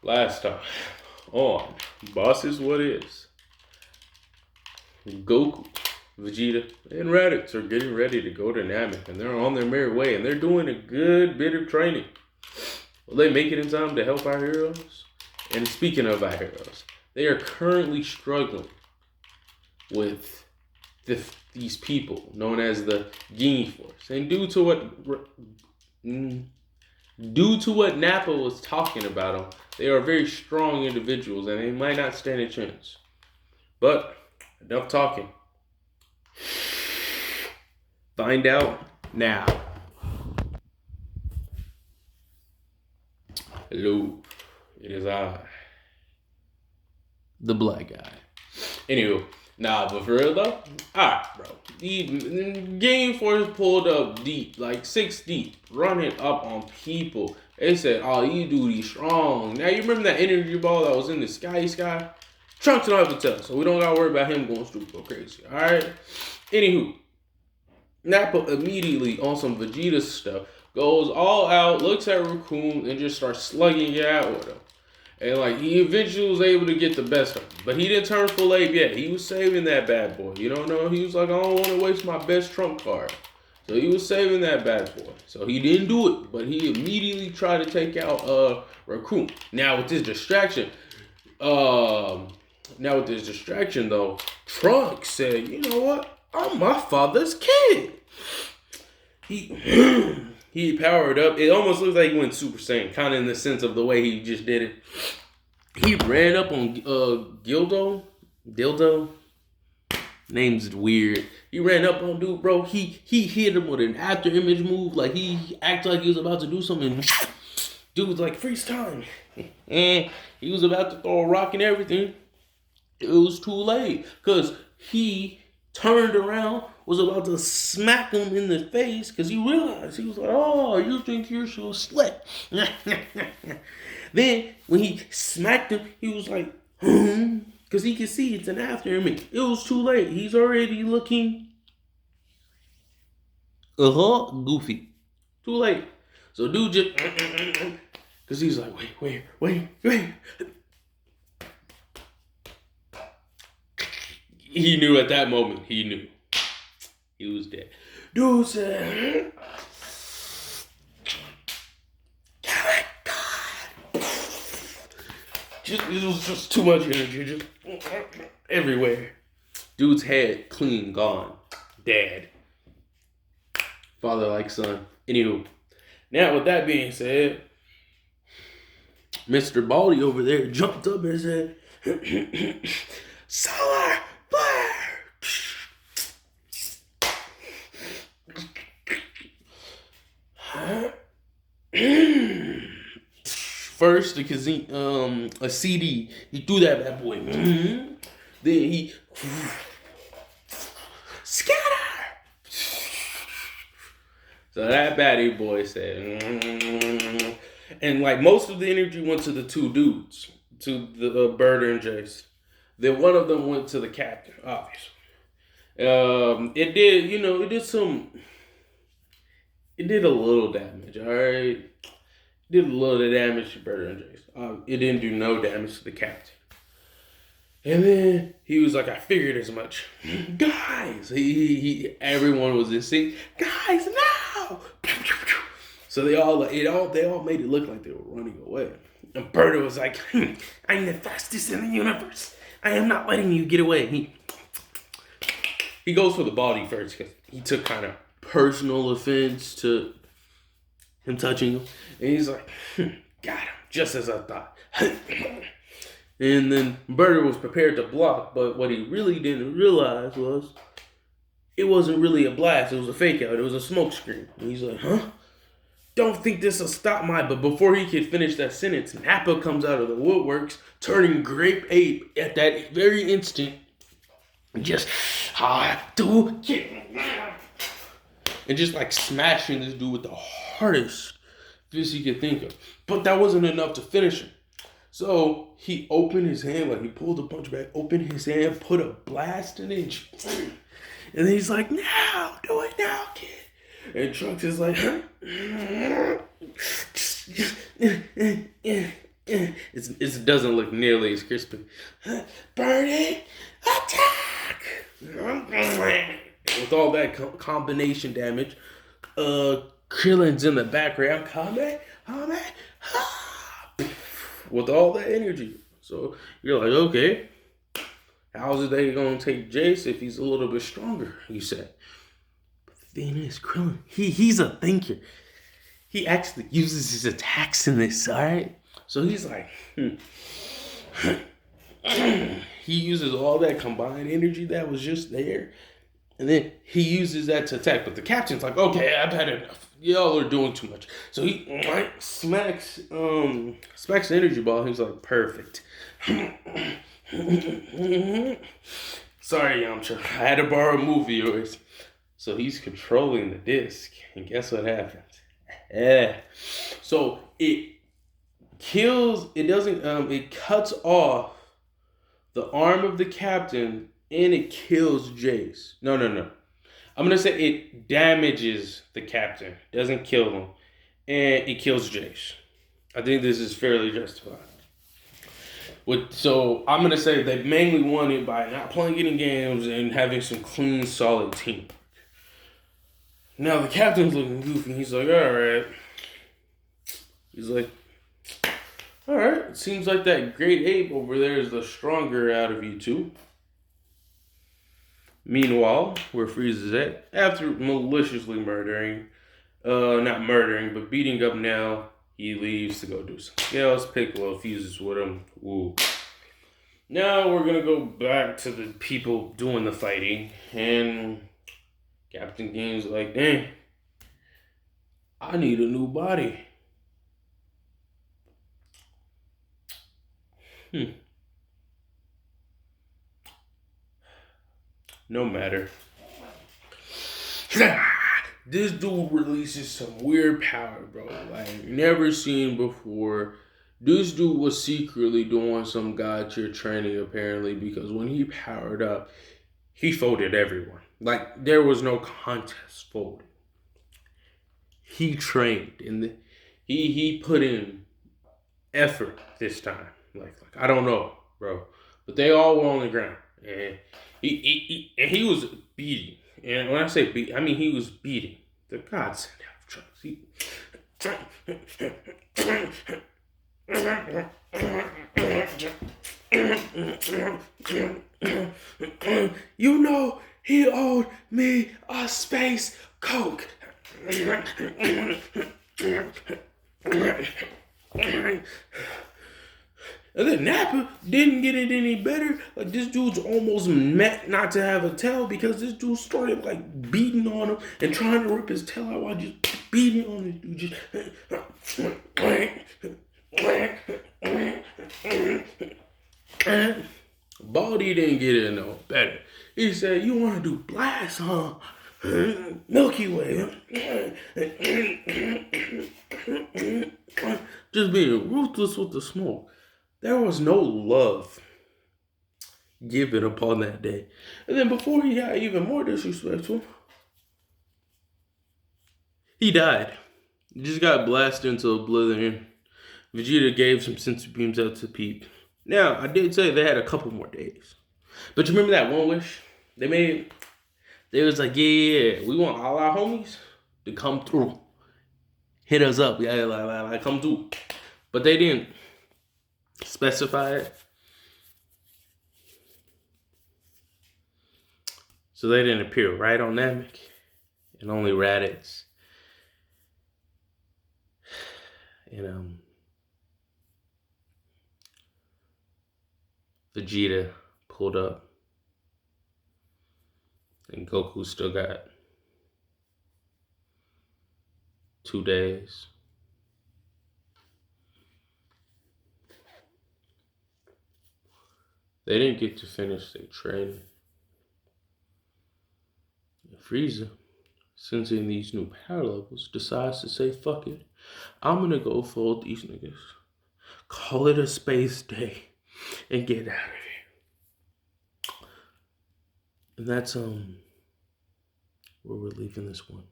Last time on Boss is What Is, Goku, Vegeta, and Raditz are getting ready to go to Namek, and they're on their merry way, and they're doing a good bit of training. Will they make it in time to help our heroes? And speaking of our heroes, they are currently struggling with these people known as the Guinea Force, and due to what Nappa was talking about them, they are very strong individuals and they might not stand a chance. But enough talking. Find out now. Hello, it is I, the black guy. Anywho, but for real though, alright, bro. The Game Force pulled up deep, like 6 deep, running up on people. They said, "Oh, you dude, strong." Now you remember that energy ball that was in the sky? Trunks don't have to tell, so we don't gotta worry about him going stupid or crazy. Alright? Anywho, Nappa immediately on some Vegeta stuff goes all out, looks at Raccoon, and just starts slugging it out with him. And he eventually was able to get the best of him. But he didn't turn full ape yet. He was saving that bad boy. You don't know? He was like, I don't want to waste my best trump card. So he was saving that bad boy. So he didn't do it. But he immediately tried to take out Raccoon. Now with this distraction, though, Trunks said, you know what? I'm my father's kid. He powered up. It almost looks like he went Super Saiyan, kind of in the sense of the way he just did it. He ran up on Dildo. Name's weird. He ran up on dude, bro. He hit him with an after image move. Like he acted like he was about to do something. Dude was like, freeze time. And he was about to throw a rock and everything. It was too late. Because he turned around, was about to smack him in the face because he realized, he was like, oh, you think you're so slick. Then when he smacked him, he was like, because he could see it's an after image. It was too late. He's already looking goofy. Too late. So dude just because he's like, wait. He knew at that moment, he was dead. Dude said, it was just too much energy, just everywhere. Dude's head clean, gone, dead. Father like son. Anywho, now with that being said, Mr. Baldy over there jumped up and said, solar flare. First, because a CD, he threw that bad boy. Then he scatter. So that baddie boy said, and most of the energy went to the two dudes, to the Bird and Jace. Then one of them went to the captain, obviously. It did a little damage, alright? Did a little damage to Bird and Jace. It didn't do no damage to the captain. And then he was like, I figured as much. Guys, everyone was in sync. Guys, now! So they all made it look like they were running away. And Bird was like, I'm the fastest in the universe. I am not letting you get away. He goes for the body first because he took kind of personal offense to him touching him. And he's like, got him, just as I thought. And then Bird was prepared to block, but what he really didn't realize was it wasn't really a blast. It was a fake out. It was a smoke screen. And he's like, huh? Don't think this will stop my... But before he could finish that sentence, Nappa comes out of the woodworks, turning grape ape at that very instant. Just, and just smashing this dude with the hardest fist he could think of. But that wasn't enough to finish him. So he opened his hand, he pulled a punch back, opened his hand, put a blast in it. And then he's like, now, do it now, kid. And Trunks is like, huh? It doesn't look nearly as crispy. Burn it, attack! With all that combination damage, Krillin's in the background, combat, with all that energy. So you're like, okay, how's they gonna take Jace if he's a little bit stronger? You said. But the thing is, Krillin, he's a thinker. He actually uses his attacks in this, all right? So he's like, he uses all that combined energy that was just there, and then he uses that to attack. But the captain's like, okay, I've had enough. Y'all are doing too much. So he smacks the energy ball. He's like, perfect. Sorry, Yamcha. I had to borrow a move of yours. So he's controlling the disc. And guess what happens? Yeah. So it cuts off the arm of the captain and it kills Jace. No. I'm going to say it damages the captain. Doesn't kill him. And it kills Jace. I think this is fairly justified. So I'm going to say they mainly won it by not playing any games and having some clean, solid team. Now the captain's looking goofy. He's like, all right. He's like, all right. It seems like that great ape over there is the stronger out of you two. Meanwhile, where Frieza's at, after maliciously not murdering, but beating up Nell, he leaves to go do something else. Piccolo fuses with him. Woo. Now we're going to go back to the people doing the fighting, and Captain Game's like, dang, I need a new body. No matter. This dude releases some weird power, bro. Like, never seen before. This dude was secretly doing some god tier training, apparently, because when he powered up, he folded everyone. Like, there was no contest folding. He trained, and he put in effort this time. Like I don't know, bro. But they all were on the ground. And he was beating. And when I say beat, I mean he was beating the godsend out of Trunks. You know he owed me a space Coke. And then Nappa didn't get it any better. Like, this dude's almost meant not to have a tail because this dude started, like, beating on him and trying to rip his tail out while just beating on this dude. Just... Baldy didn't get it no better. He said, you want to do blast, huh? Milky Way. Just being ruthless with the smoke. There was no love given upon that day. And then before he got even more disrespectful, he died. He just got blasted into oblivion. Vegeta gave some sensu beams out to Pete. Now, I did say they had a couple more days. But you remember that one wish they made? They was like, yeah, we want all our homies to come through. Hit us up. Yeah, like come through. But they didn't specify it. So they didn't appear right on Namek. And only Raditz. And Vegeta pulled up. And Goku still got 2 days. They didn't get to finish their training. And Frieza, sensing these new power levels, decides to say, fuck it. I'm gonna go fold these niggas. Call it a space day and get out of here. And that's where we're leaving this one.